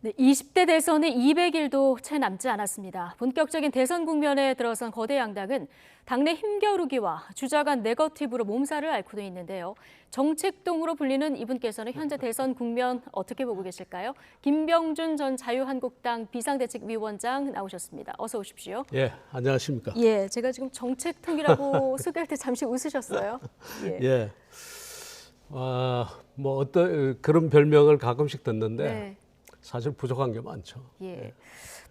네, 20대 대선이 200일도 채 남지 않았습니다. 본격적인 대선 국면에 들어선 거대 양당은 당내 힘겨루기와 주자간 네거티브로 몸살을 앓고 있는데요. 정책동으로 불리는 이분께서는 현재 대선 국면 어떻게 보고 계실까요? 김병준 전 자유한국당 비상대책위원장 나오셨습니다. 어서 오십시오. 예, 안녕하십니까. 예, 제가 지금 정책통이라고 소개할 때 잠시 웃으셨어요. 예. 예, 뭐 어떤 그런 별명을 가끔씩 듣는데 네. 사실 부족한 게 많죠. 예.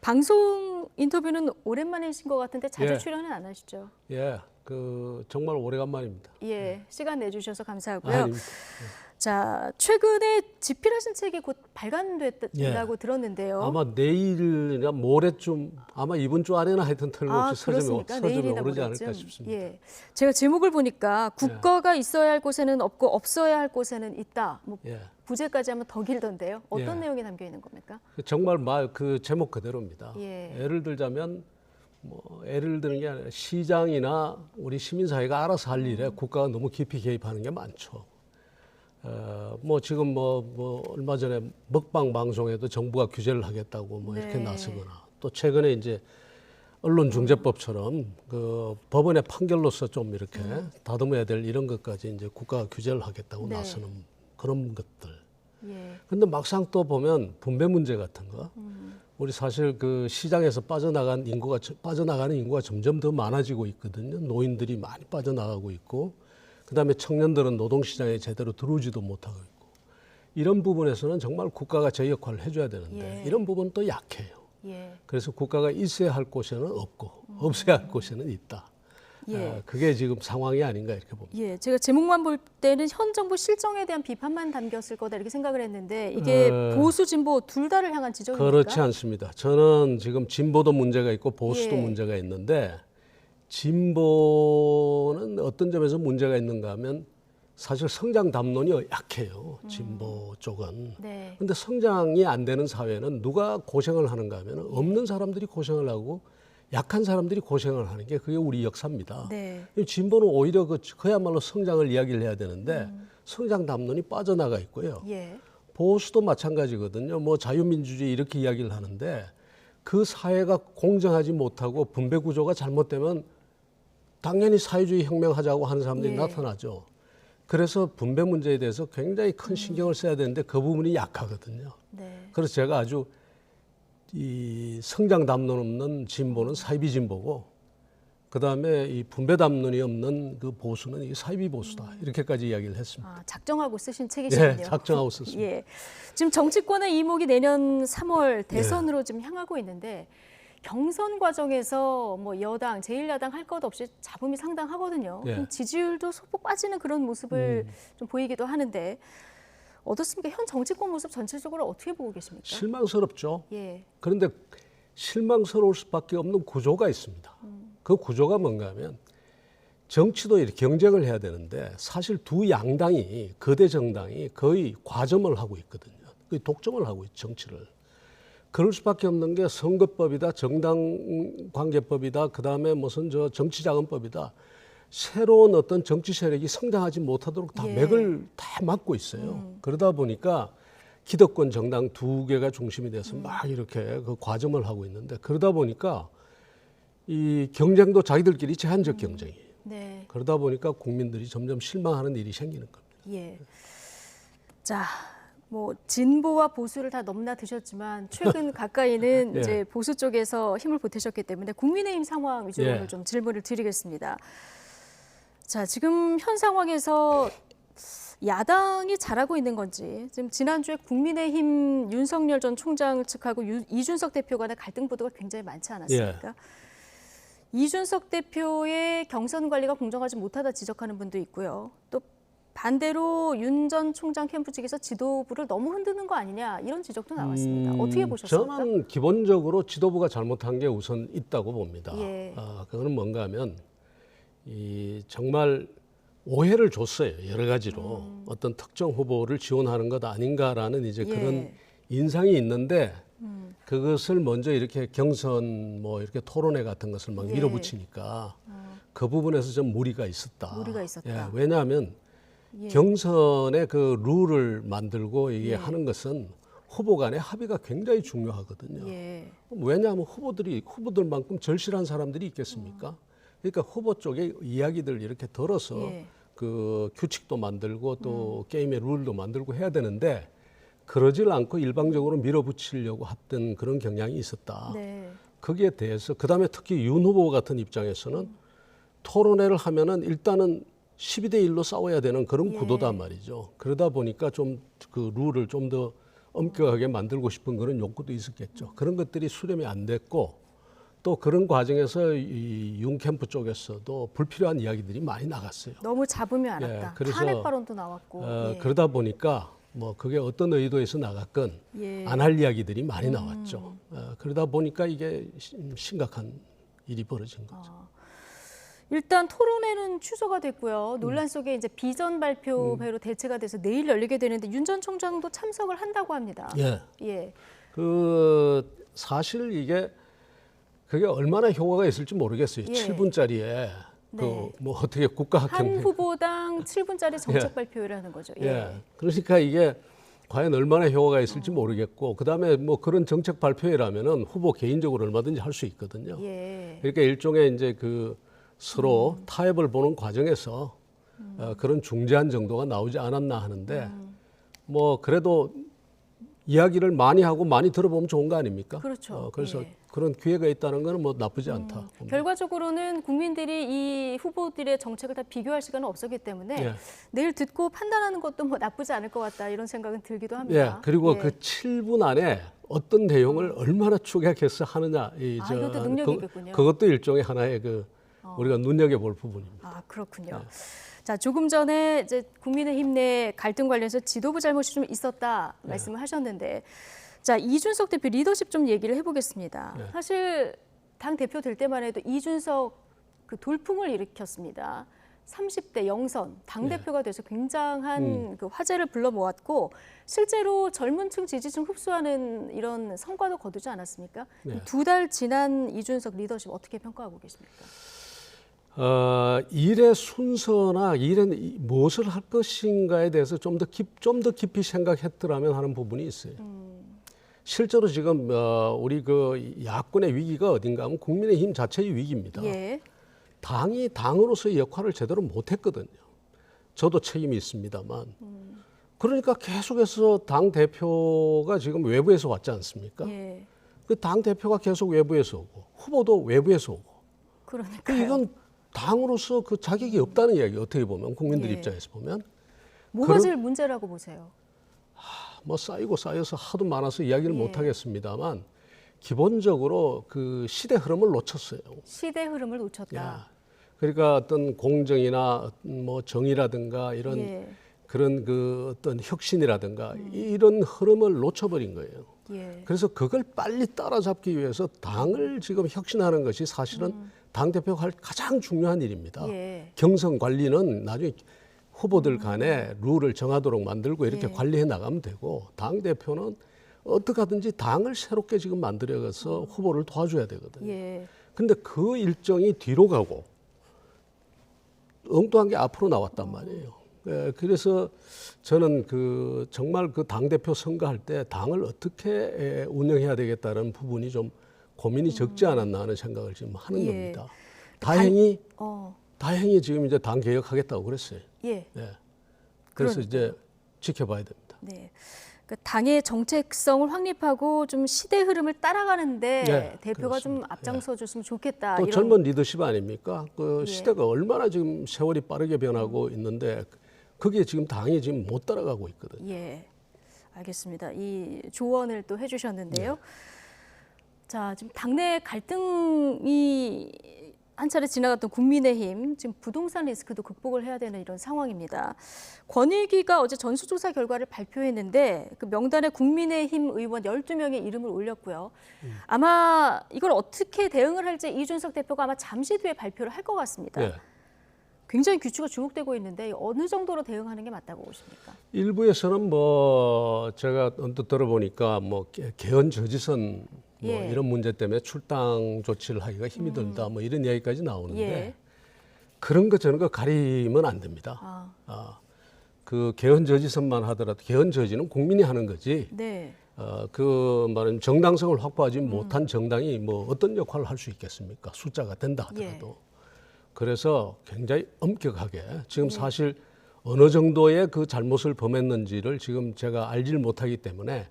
방송 인터뷰는 오랜만이신 것 같은데 자주 예. 출연은 안 하시죠? 예, 그 정말 오래간만입니다. 예, 시간 내주셔서 감사하고요. 아닙니다. 자, 최근에 집필하신 책이 곧 발간됐다고 예. 들었는데요. 아마 내일이나 모레쯤, 아마 이번 주 안에나 하여튼 틀림없이 그렇습니까? 서점에 내일이나 오르지 모레쯤. 않을까 싶습니다. 예, 제가 제목을 보니까 국가가 있어야 할 곳에는 없고 없어야 할 곳에는 있다. 뭐 예. 부제까지 하면 더 길던데요. 어떤 예. 내용이 담겨 있는 겁니까? 정말 그 제목 그대로입니다. 예. 예를 들자면 예를 드는 게 아니라 시장이나 우리 시민사회가 알아서 할 일에 국가가 너무 깊이 개입하는 게 많죠. 지금 얼마 전에 먹방 방송에도 정부가 규제를 하겠다고 이렇게 네. 나서거나 또 최근에 이제 언론중재법처럼 그 법원의 판결로서 좀 이렇게 다듬어야 될 이런 것까지 이제 국가가 규제를 하겠다고 네. 나서는 그런 것들. 예. 근데 막상 또 보면 분배 문제 같은 거, 우리 사실 그 시장에서 빠져나가는 인구가 점점 더 많아지고 있거든요. 노인들이 많이 빠져나가고 있고, 그다음에 청년들은 노동시장에 제대로 들어오지도 못하고 있고, 이런 부분에서는 정말 국가가 제 역할을 해줘야 되는데 예. 이런 부분은 또 약해요. 예. 그래서 국가가 있어야 할 곳에는 없고 없어야 할 곳에는 있다. 예. 그게 지금 상황이 아닌가 이렇게 봅니다. 예, 제가 제목만 볼 때는 현 정부 실정에 대한 비판만 담겼을 거다 이렇게 생각을 했는데 이게 보수 진보 둘 다를 향한 지적입니까? 그렇지 않습니다. 저는 지금 진보도 문제가 있고 보수도 예. 문제가 있는데 진보는 어떤 점에서 문제가 있는가 하면 사실 성장 담론이 약해요. 진보 쪽은. 네. 근데 성장이 안 되는 사회는 누가 고생을 하는가 하면 없는 사람들이 고생을 하고 약한 사람들이 고생을 하는 게 그게 우리 역사입니다. 네. 진보는 오히려 그야말로 성장을 이야기를 해야 되는데 성장 담론이 빠져나가 있고요. 예. 보수도 마찬가지거든요. 자유민주주의 이렇게 이야기를 하는데 그 사회가 공정하지 못하고 분배 구조가 잘못되면 당연히 사회주의 혁명하자고 하는 사람들이 예. 나타나죠. 그래서 분배 문제에 대해서 굉장히 큰 신경을 써야 되는데 그 부분이 약하거든요. 네. 그래서 제가 아주 이 성장 담론 없는 진보는 사이비 진보고 그다음에 이 분배 담론이 없는 그 보수는 이 사이비 보수다. 이렇게까지 이야기를 했습니다. 작정하고 쓰신 책이시군요. 네, 작정하고 썼습니다. 예. 지금 정치권의 이목이 내년 3월 대선으로 지금 향하고 있는데 경선 과정에서 여당, 제1야당 할 것 없이 잡음이 상당하거든요. 예. 그럼 지지율도 소폭 빠지는 그런 모습을 좀 보이기도 하는데 어떻습니까? 현 정치권 모습 전체적으로 어떻게 보고 계십니까? 실망스럽죠. 예. 그런데 실망스러울 수밖에 없는 구조가 있습니다. 그 구조가 뭔가 하면 정치도 이렇게 경쟁을 해야 되는데 사실 두 양당이 거대 정당이 거의 과점을 하고 있거든요. 거의 독점을 하고 있죠, 정치를. 그럴 수밖에 없는 게 선거법이다, 정당관계법이다, 그다음에 정치자금법이다. 새로운 어떤 정치 세력이 성장하지 못하도록 다 예. 맥을 다 막고 있어요. 그러다 보니까 기득권 정당 두 개가 중심이 돼서 막 이렇게 그 과점을 하고 있는데 그러다 보니까 이 경쟁도 자기들끼리 제한적 경쟁이에요. 네. 그러다 보니까 국민들이 점점 실망하는 일이 생기는 겁니다. 예. 자, 진보와 보수를 다 넘나드셨지만 최근 가까이는 예. 이제 보수 쪽에서 힘을 보태셨기 때문에 국민의힘 상황 위주로 예. 오늘 좀 질문을 드리겠습니다. 자, 지금 현 상황에서 야당이 잘하고 있는 건지 지금 지난주에 국민의힘 윤석열 전 총장 측하고 이준석 대표 간의 갈등 보도가 굉장히 많지 않았습니까? 이준석 대표의 경선 관리가 공정하지 못하다 지적하는 분도 있고요. 또 반대로 윤 전 총장 캠프 측에서 지도부를 너무 흔드는 거 아니냐 이런 지적도 나왔습니다. 어떻게 보셨습니까? 저는 기본적으로 지도부가 잘못한 게 우선 있다고 봅니다. 예. 그거는 뭔가 하면 정말 오해를 줬어요. 여러 가지로 어떤 특정 후보를 지원하는 것 아닌가라는 이제 예. 그런 인상이 있는데 그것을 먼저 이렇게 경선 이렇게 토론회 같은 것을 막 예. 밀어붙이니까 그 부분에서 좀 무리가 있었다. 무리가 있었다. 예, 왜냐하면 예. 경선의 그 룰을 만들고 이게 예. 하는 것은 후보 간의 합의가 굉장히 중요하거든요. 예. 왜냐하면 후보들만큼 절실한 사람들이 있겠습니까? 그러니까 후보 쪽의 이야기들 이렇게 들어서 예. 그 규칙도 만들고 또 게임의 룰도 만들고 해야 되는데 그러질 않고 일방적으로 밀어붙이려고 했던 그런 경향이 있었다. 네. 거기에 대해서 그다음에 특히 윤 후보 같은 입장에서는 토론회를 하면은 일단은 12대 1로 싸워야 되는 그런 예. 구도단 말이죠. 그러다 보니까 좀 그 룰을 좀 더 엄격하게 만들고 싶은 그런 욕구도 있었겠죠. 그런 것들이 수렴이 안 됐고 또 그런 과정에서 이 윤 캠프 쪽에서도 불필요한 이야기들이 많이 나갔어요. 너무 잡으면 알았다. 그래서, 탄핵 발언도 나왔고. 예. 그러다 보니까 뭐 그게 어떤 의도에서 나갔건 예. 안 할 이야기들이 많이 나왔죠. 그러다 보니까 이게 심각한 일이 벌어진 거죠. 일단 토론회는 취소가 됐고요. 논란 속에 이제 비전 발표회로 대체가 돼서 내일 열리게 되는데 윤 전 총장도 참석을 한다고 합니다. 예. 예. 그 사실 이게 그게 얼마나 효과가 있을지 모르겠어요. 예. 7분짜리에 네. 그 뭐 어떻게 국가학경 한 후보당 7분짜리 정책 발표를 하는 거죠. 예. 예. 그러니까 이게 과연 얼마나 효과가 있을지 모르겠고 그다음에 뭐 그런 정책 발표회라면은 후보 개인적으로 얼마든지 할 수 있거든요. 예. 그러니까 일종의 이제 그 서로 타협을 보는 과정에서 그런 중재안 정도가 나오지 않았나 하는데 뭐 그래도 이야기를 많이 하고 많이 들어보면 좋은 거 아닙니까? 그렇죠. 그래서 예. 그런 기회가 있다는 거는 뭐 나쁘지 않다. 봅니다. 결과적으로는 국민들이 이 후보들의 정책을 다 비교할 시간은 없었기 때문에 예. 내일 듣고 판단하는 것도 뭐 나쁘지 않을 것 같다 이런 생각은 들기도 예, 합니다. 그리고 예. 그 7분 안에 어떤 내용을 얼마나 축약해서 하느냐, 이것도 능력이겠군요. 그것도 일종의 하나의 그 우리가 눈여겨볼 부분입니다. 아, 그렇군요. 자, 조금 전에 이제 국민의힘 내 갈등 관련해서 지도부 잘못이 좀 있었다 말씀을 하셨는데, 자, 이준석 대표 리더십 좀 얘기를 해보겠습니다. 사실 당 대표 될 때만 해도 이준석 그 돌풍을 일으켰습니다. 30대 영선 당 대표가 돼서 굉장한 그 화제를 불러 모았고 실제로 젊은층 지지층 흡수하는 이런 성과도 거두지 않았습니까? 네. 2달 지난 이준석 리더십 어떻게 평가하고 계십니까? 일의 순서나 일의 무엇을 할 것인가에 대해서 좀 더 깊이 생각했더라면 하는 부분이 있어요. 실제로 지금 우리 그 야권의 위기가 어딘가 하면 국민의힘 자체의 위기입니다. 예. 당이 당으로서의 역할을 제대로 못했거든요. 저도 책임이 있습니다만. 그러니까 계속해서 당 대표가 지금 외부에서 왔지 않습니까? 예. 그 당 대표가 계속 외부에서 오고 후보도 외부에서 오고. 그러니까 이건 당으로서 그 자격이 없다는 이야기 어떻게 보면 국민들 예. 입장에서 보면 뭐가 그런- 제일 문제라고 보세요? 뭐 쌓여서 하도 많아서 이야기를 예. 못 하겠습니다만 기본적으로 그 시대 흐름을 놓쳤어요. 시대 흐름을 놓쳤다. 야, 그러니까 어떤 공정이나 뭐 정의라든가 이런 예. 그런 그 어떤 혁신이라든가 이런 흐름을 놓쳐버린 거예요. 예. 그래서 그걸 빨리 따라잡기 위해서 당을 지금 혁신하는 것이 사실은 당 대표가 할 가장 중요한 일입니다. 예. 경선 관리는 나중에 후보들 간에 룰을 정하도록 만들고 이렇게 예. 관리해 나가면 되고 당 대표는 어떻게 하든지 당을 새롭게 지금 만들어가서 후보를 도와줘야 되거든요. 예. 근데 그 일정이 뒤로 가고 엉뚱한 게 앞으로 나왔단 말이에요. 그래서 저는 그 정말 그 당대표 선거할 때 당을 어떻게 운영해야 되겠다는 부분이 좀 고민이 적지 않았나 하는 생각을 지금 하는 예. 겁니다. 다행히 어. 지금 이제 당 개혁하겠다고 그랬어요. 예. 네. 그래서 그러니까요. 이제 지켜봐야 됩니다. 네. 그러니까 당의 정책성을 확립하고 좀 시대 흐름을 따라가는데 네, 대표가 좀 그렇습니다. 앞장서 줬으면 좋겠다. 또 이런 젊은 리더십 아닙니까? 그 예. 시대가 얼마나 지금 세월이 빠르게 변하고 있는데 그게 지금 당이 지금 못 따라가고 있거든요. 예. 알겠습니다. 이 조언을 또 해주셨는데요. 네. 자, 지금 당내 갈등이 한 차례 지나갔던 국민의힘 지금 부동산 리스크도 극복을 해야 되는 이런 상황입니다. 권익위가 어제 전수조사 결과를 발표했는데 그 명단에 국민의힘 의원 12명의 이름을 올렸고요. 아마 이걸 어떻게 대응을 할지 이준석 대표가 아마 잠시 뒤에 발표를 할 것 같습니다. 예. 굉장히 귀추가 주목되고 있는데 어느 정도로 대응하는 게 맞다고 보십니까? 일부에서는 뭐 제가 언뜻 들어보니까 뭐 개헌 저지선 뭐 예. 이런 문제 때문에 출당 조치를 하기가 힘이 들다 뭐 이런 이야기까지 나오는데 예. 그런 거 저런 거 가리면 안 됩니다. 그 개헌 저지선만 하더라도 개헌 저지는 국민이 하는 거지. 네. 그 말은 정당성을 확보하지 못한 정당이 뭐 어떤 역할을 할 수 있겠습니까? 숫자가 된다 하더라도. 그래서 굉장히 엄격하게 지금 사실 어느 정도의 그 잘못을 범했는지를 지금 제가 알지를 못하기 때문에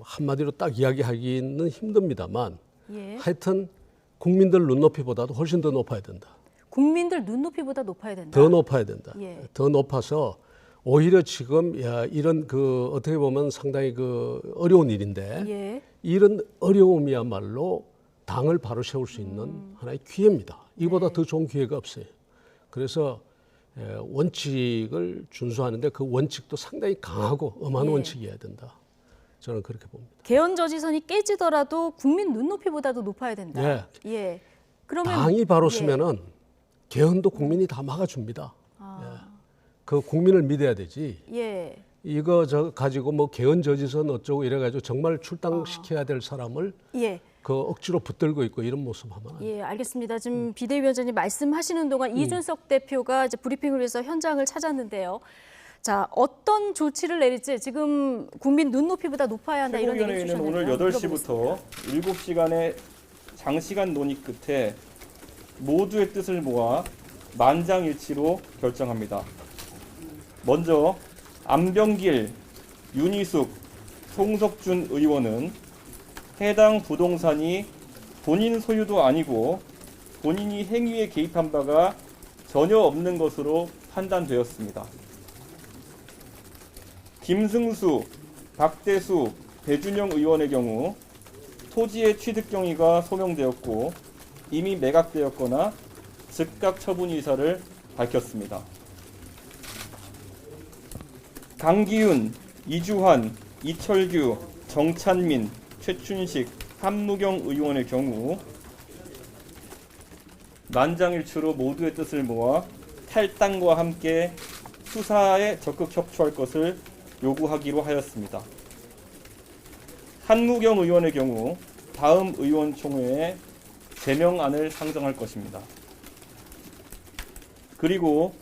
한마디로 딱 이야기하기는 힘듭니다만 하여튼 국민들 눈높이보다도 훨씬 더 높아야 된다. 국민들 눈높이보다 높아야 된다. 더 높아야 된다. 예. 더 높아서 오히려 지금 이런 그 어떻게 보면 상당히 그 어려운 일인데 이런 어려움이야말로 당을 바로 세울 수 있는 하나의 기회입니다. 이보다 더 좋은 기회가 없어요. 그래서 원칙을 준수하는데 그 원칙도 상당히 강하고 엄한 원칙이어야 된다. 저는 그렇게 봅니다. 개헌 저지선이 깨지더라도 국민 눈높이보다도 높아야 된다. 그러면 당이 바로 서면은 개헌도 국민이 다 막아줍니다. 그 국민을 믿어야 되지. 이거 저 가지고 뭐 개헌 저지선 어쩌고 이래가지고 정말 출당시켜야 될 사람을 그 억지로 붙들고 있고 이런 모습 하면 안 돼요. 알겠습니다. 지금 비대위원장님 말씀하시는 동안 이준석 대표가 이제 브리핑을 위해서 현장을 찾았는데요. 자, 어떤 조치를 내릴지 지금 국민 눈높이보다 높아야 한다 이런 얘기 최고위원회는 주셨는데요. 오늘 8시부터 7시간의 장시간 논의 끝에 모두의 뜻을 모아 만장일치로 결정합니다. 먼저 안병길, 윤희숙, 송석준 의원은 해당 부동산이 본인 소유도 아니고 본인이 행위에 개입한 바가 전혀 없는 것으로 판단되었습니다. 김승수, 박대수, 배준영 의원의 경우 토지의 취득 경위가 소명되었고 이미 매각되었거나 즉각 처분 의사를 밝혔습니다. 강기훈, 이주환, 이철규, 정찬민, 최춘식, 한무경 의원의 경우 만장일치로 모두의 뜻을 모아 탈당과 함께 수사에 적극 협조할 것을 요구하기로 하였습니다. 한무경 의원의 경우 다음 의원총회에 제명안을 상정할 것입니다. 그리고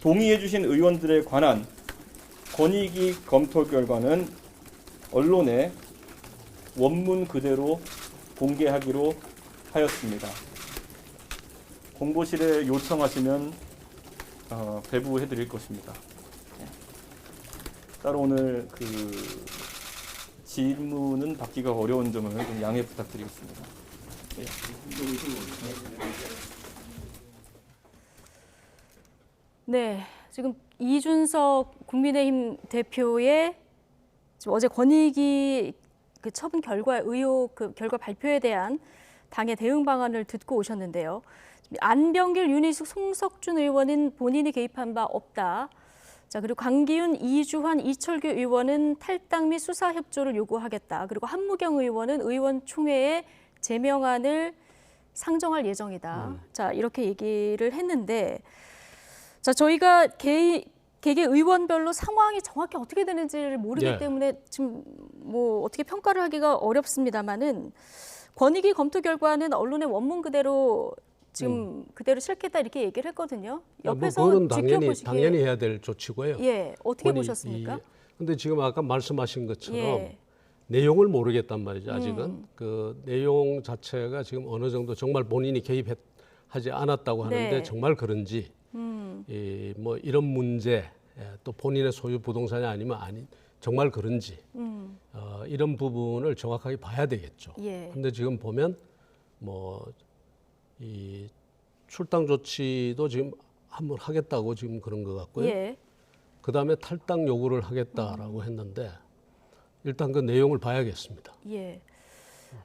동의해 주신 의원들에 관한 권익위 검토 결과는 언론에 원문 그대로 공개하기로 하였습니다. 공보실에 요청하시면 배부해 드릴 것입니다. 따로 오늘 그 질문은 받기가 어려운 점을 좀 양해 부탁드리겠습니다. 지금 이준석 국민의힘 대표의 지금 어제 권익위 그 처분 결과 의혹 그 결과 발표에 대한 당의 대응 방안을 듣고 오셨는데요. 안병길, 윤희숙, 송석준 의원은 본인이 개입한 바 없다. 자, 그리고 강기훈, 이주환, 이철규 의원은 탈당 및 수사 협조를 요구하겠다. 그리고 한무경 의원은 의원총회에 제명안을 상정할 예정이다. 자, 이렇게 얘기를 했는데, 자, 저희가 개개 의원별로 상황이 정확히 어떻게 되는지를 모르기 때문에 지금 뭐 어떻게 평가를 하기가 어렵습니다만은 권익위 검토 결과는 언론의 원문 그대로 지금 그대로 실겠다 이렇게 얘기를 했거든요. 옆에서 그거는 지켜보시기에 당연히 해야 될 조치고요. 어떻게 보셨습니까? 근데 지금 아까 말씀하신 것처럼 내용을 모르겠단 말이죠. 아직은 그 내용 자체가 지금 어느 정도 정말 본인이 개입하지 않았다고 하는데 정말 그런지 뭐 이런 문제 또 본인의 소유 부동산이 아니면 정말 그런지 이런 부분을 정확하게 봐야 되겠죠. 근데 지금 보면 뭐 이 출당 조치도 지금 한번 하겠다고 지금 그런 것 같고요. 그 다음에 탈당 요구를 하겠다라고 했는데 일단 그 내용을 봐야겠습니다.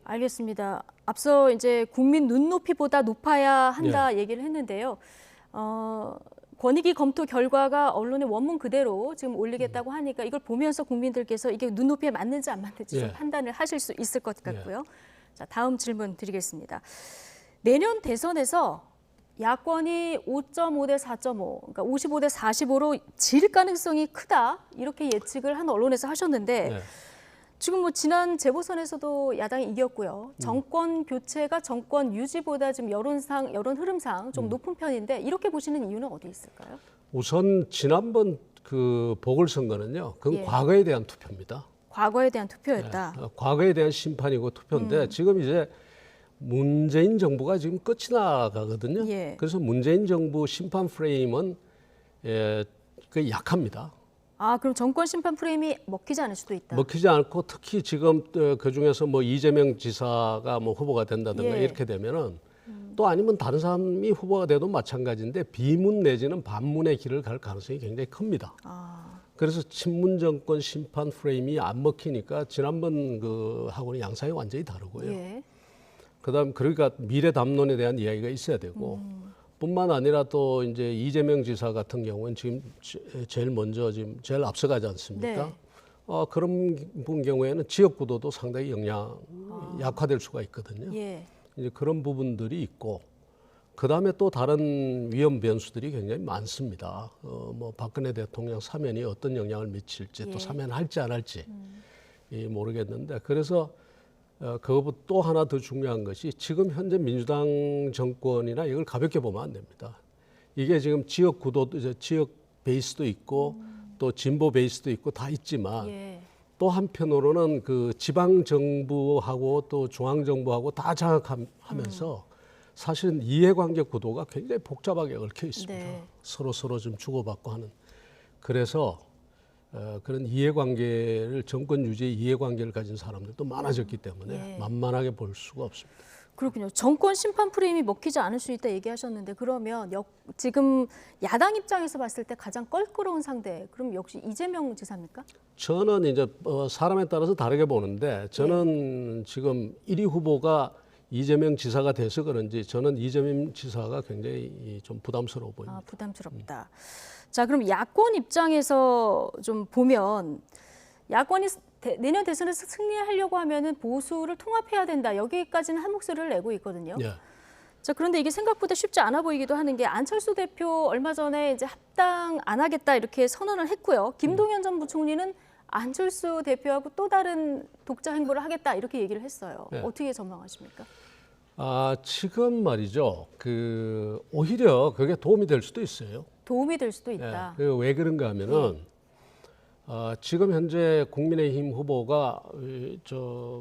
알겠습니다. 앞서 이제 국민 눈높이보다 높아야 한다 얘기를 했는데요. 권익위 검토 결과가 언론의 원문 그대로 지금 올리겠다고 하니까 이걸 보면서 국민들께서 이게 눈높이에 맞는지 안 맞는지 좀 판단을 하실 수 있을 것 같고요. 자, 다음 질문 드리겠습니다. 내년 대선에서 야권이 5.5 대 4.5, 그러니까 55 대 45로 질 가능성이 크다 이렇게 예측을 한 언론에서 하셨는데 지금 뭐 지난 재보선에서도 야당이 이겼고요. 정권 교체가 정권 유지보다 지금 여론 흐름상 좀 높은 편인데 이렇게 보시는 이유는 어디 있을까요? 우선 지난번 그 보궐선거는요, 그건 과거에 대한 투표입니다. 과거에 대한 투표였다. 과거에 대한 심판이고 투표인데 지금 이제 문재인 정부가 지금 끝이 나가거든요. 예. 그래서 문재인 정부 심판 프레임은 그 약합니다. 아, 그럼 정권 심판 프레임이 먹히지 않을 수도 있다. 먹히지 않고 특히 지금 그 중에서 뭐 이재명 지사가 뭐 후보가 된다든가 예. 이렇게 되면은 또 아니면 다른 사람이 후보가 돼도 마찬가지인데 비문 내지는 반문의 길을 갈 가능성이 굉장히 큽니다. 아, 그래서 친문 정권 심판 프레임이 안 먹히니까 지난번 그 하고는 양상이 완전히 다르고요. 예. 그다음 그러니까 미래 담론에 대한 이야기가 있어야 되고 뿐만 아니라 또 이제 이재명 지사 같은 경우는 지금 제일 먼저 지금 제일 앞서가지 않습니까? 네. 그런 분 경우에는 지역 구도도 상당히 약화될 수가 있거든요. 예. 이제 그런 부분들이 있고 그다음에 또 다른 위험 변수들이 굉장히 많습니다. 뭐 박근혜 대통령 사면이 어떤 영향을 미칠지 예. 또 사면할지 안 할지 모르겠는데 그래서 그것보다 또 하나 더 중요한 것이 지금 현재 민주당 정권이나 이걸 가볍게 보면 안 됩니다. 이게 지금 지역 구도, 지역 베이스도 있고 또 진보 베이스도 있고 다 있지만 예. 또 한편으로는 그 지방 정부하고 또 중앙 정부하고 다 장악하면서 사실은 이해관계 구도가 굉장히 복잡하게 얽혀 있습니다. 네. 서로 좀 주고받고 하는. 그래서 그런 이해관계를 정권 유지의 이해관계를 가진 사람들도 많아졌기 때문에 예. 만만하게 볼 수가 없습니다. 그렇군요. 정권 심판 프레임이 먹히지 않을 수 있다 얘기하셨는데 그러면 지금 야당 입장에서 봤을 때 가장 껄끄러운 상대 그럼 역시 이재명 지사입니까? 저는 이제 사람에 따라서 다르게 보는데 저는 지금 1위 후보가 이재명 지사가 돼서 그런지 저는 이재명 지사가 굉장히 좀 부담스러워 보입니다. 아, 부담스럽다. 자, 그럼 야권 입장에서 좀 보면 야권이 내년 대선에서 승리하려고 하면은 보수를 통합해야 된다. 여기까지는 한 목소리를 내고 있거든요. 예. 자, 그런데 이게 생각보다 쉽지 않아 보이기도 하는 게 안철수 대표 얼마 전에 이제 합당 안 하겠다 이렇게 선언을 했고요. 김동연 전 부총리는 안철수 대표하고 또 다른 독자 행보를 하겠다 이렇게 얘기를 했어요. 네. 어떻게 전망하십니까? 지금 말이죠. 오히려 그게 도움이 될 수도 있어요. 도움이 될 수도 있다. 왜 그런가 하면은 지금 현재 국민의힘 후보가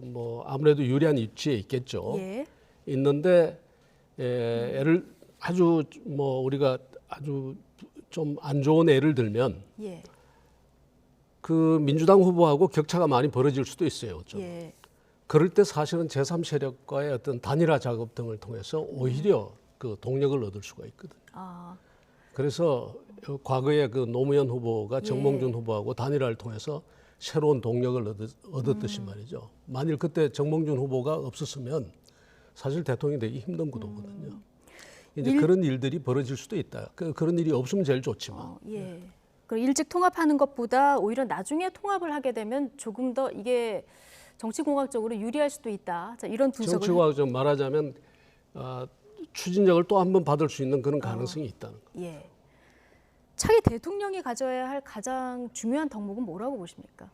뭐 아무래도 유리한 위치에 있겠죠. 예. 있는데 예를 아주 뭐 우리가 아주 좀 안 좋은 예를 들면 예. 그 민주당 후보하고 격차가 많이 벌어질 수도 있어요. 좀. 예. 그럴 때 사실은 제3세력과의 어떤 단일화 작업 등을 통해서 오히려 그 동력을 얻을 수가 있거든요. 아, 그래서 과거에 그 노무현 후보가 정몽준 후보하고 단일화를 통해서 새로운 동력을 얻었듯이 말이죠. 만일 그때 정몽준 후보가 없었으면 사실 대통령이 되기 힘든 구도거든요. 이제 그런 일들이 벌어질 수도 있다. 그런 일이 없으면 제일 좋지만. 예. 그럼 일찍 통합하는 것보다 오히려 나중에 통합을 하게 되면 조금 더 이게 정치공학적으로 유리할 수도 있다. 자, 이런 분석을. 정치공학적 말하자면 추진력을 또 한 번 받을 수 있는 그런 가능성이 있다는 거. 예. 차기 대통령이 가져야 할 가장 중요한 덕목은 뭐라고 보십니까?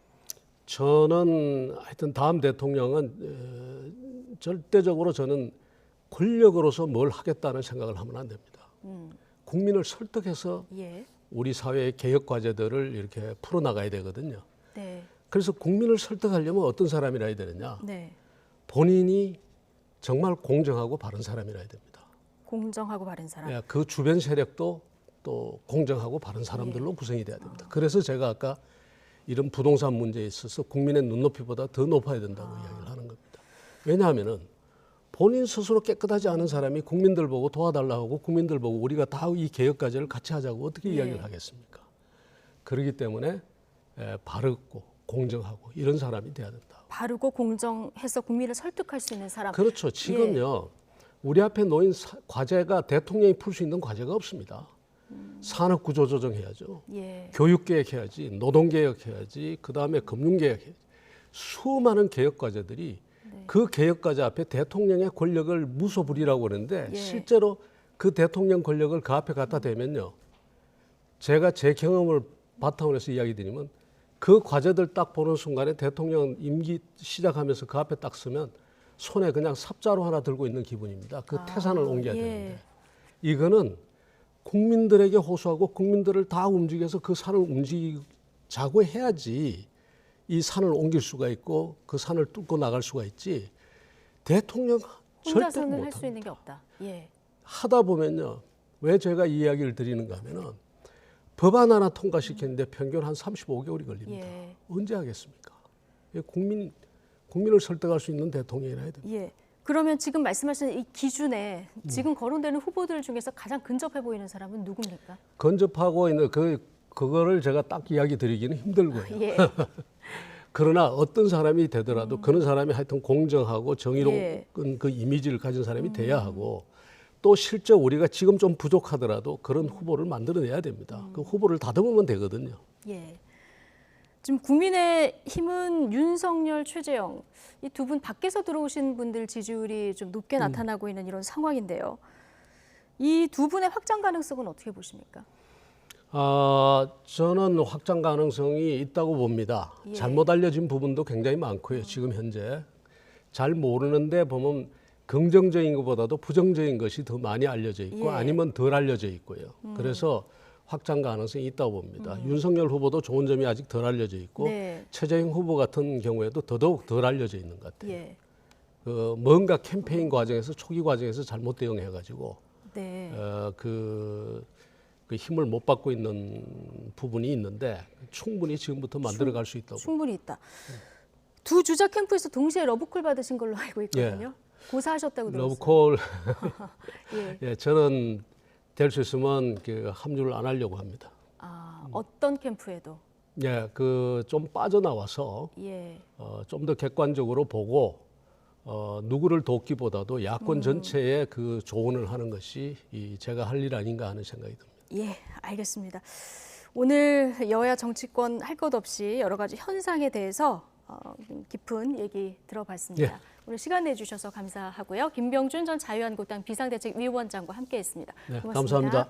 저는 하여튼 다음 대통령은 절대적으로 저는 권력으로서 뭘 하겠다는 생각을 하면 안 됩니다. 국민을 설득해서 예. 우리 사회의 개혁 과제들을 이렇게 풀어나가야 되거든요. 네. 그래서 국민을 설득하려면 어떤 사람이라야 되느냐. 네. 본인이 정말 공정하고 바른 사람이라야 됩니다. 공정하고 바른 사람. 예, 그 주변 세력도 또 공정하고 바른 사람들로 구성이 돼야 됩니다. 그래서 제가 아까 이런 부동산 문제에 있어서 국민의 눈높이보다 더 높아야 된다고 이야기를 하는 겁니다. 왜냐하면은 본인 스스로 깨끗하지 않은 사람이 국민들 보고 도와달라고 하고 국민들 보고 우리가 다 이 개혁 과제를 같이 하자고 어떻게 이야기를 하겠습니까? 그렇기 때문에 바르고 공정하고 이런 사람이 돼야 된다. 바르고 공정해서 국민을 설득할 수 있는 사람. 그렇죠. 지금요. 우리 앞에 놓인 과제가 대통령이 풀 수 있는 과제가 없습니다. 산업구조 조정해야죠. 예. 교육개혁 해야지, 노동개혁 해야지, 그다음에 금융개혁 해야지. 수많은 개혁 과제들이 그 개혁 과제 앞에 대통령의 권력을 무소불위라고 그러는데 예. 실제로 그 대통령 권력을 그 앞에 갖다 대면요. 제가 제 경험을 바탕으로 해서 이야기 드리면 그 과제들 딱 보는 순간에 대통령 임기 시작하면서 그 앞에 딱 서면 손에 그냥 삽자루 하나 들고 있는 기분입니다. 그 태산을 옮겨야 예. 되는데 이거는 국민들에게 호소하고 국민들을 다 움직여서 그 산을 움직이자고 해야지 이 산을 옮길 수가 있고 그 산을 뚫고 나갈 수가 있지 대통령 절대 혼자서는 할 못 수 있는 게 없다. 예. 하다 보면요. 왜 제가 이 이야기를 드리는가 하면은 법안 하나 통과시키는데 평균 한 35개월이 걸립니다. 예. 언제 하겠습니까? 국민을 설득할 수 있는 대통령이라 해야 됩니다. 예. 그러면 지금 말씀하신 이 기준에 지금 거론되는 후보들 중에서 가장 근접해 보이는 사람은 누굽니까? 근접하고 있는 그거를 제가 딱 이야기 드리기는 힘들고요. 예. 그러나 어떤 사람이 되더라도 그런 사람이 하여튼 공정하고 정의로운 예. 그 이미지를 가진 사람이 돼야 하고 또 실제 우리가 지금 좀 부족하더라도 그런 후보를 만들어내야 됩니다. 그 후보를 다듬으면 되거든요. 예. 지금 국민의힘은 윤석열, 최재형 이 두 분 밖에서 들어오신 분들 지지율이 좀 높게 나타나고 있는 이런 상황인데요. 이 두 분의 확장 가능성은 어떻게 보십니까? 저는 확장 가능성이 있다고 봅니다. 예. 잘못 알려진 부분도 굉장히 많고요. 지금 현재 잘 모르는데 보면 긍정적인 것보다도 부정적인 것이 더 많이 알려져 있고 예. 아니면 덜 알려져 있고요. 그래서 확장 가능성이 있다고 봅니다. 윤석열 후보도 좋은 점이 아직 덜 알려져 있고 네. 최재형 후보 같은 경우에도 더더욱 덜 알려져 있는 것 같아요. 예. 뭔가 캠페인 과정에서 초기 과정에서 잘못 대응해가지고 네. 그 힘을 못 받고 있는 부분이 있는데 충분히 지금부터 만들어갈 수 있다고. 충분히 있다. 두 주자 캠프에서 동시에 러브콜 받으신 걸로 알고 있거든요. 고사하셨다고 들었어요. 러브콜. 예. 예, 저는 될 수 있으면 합류를 안 하려고 합니다. 어떤 캠프에도. 예, 좀 빠져나와서 예. 좀 더 객관적으로 보고 누구를 돕기보다도 야권 전체에 그 조언을 하는 것이 제가 할 일 아닌가 하는 생각이 듭니다. 예, 알겠습니다. 오늘 여야 정치권 할 것 없이 여러 가지 현상에 대해서 깊은 얘기 들어봤습니다. 예. 오늘 시간 내주셔서 감사하고요. 김병준 전 자유한국당 비상대책위원장과 함께했습니다. 네, 고맙습니다. 감사합니다.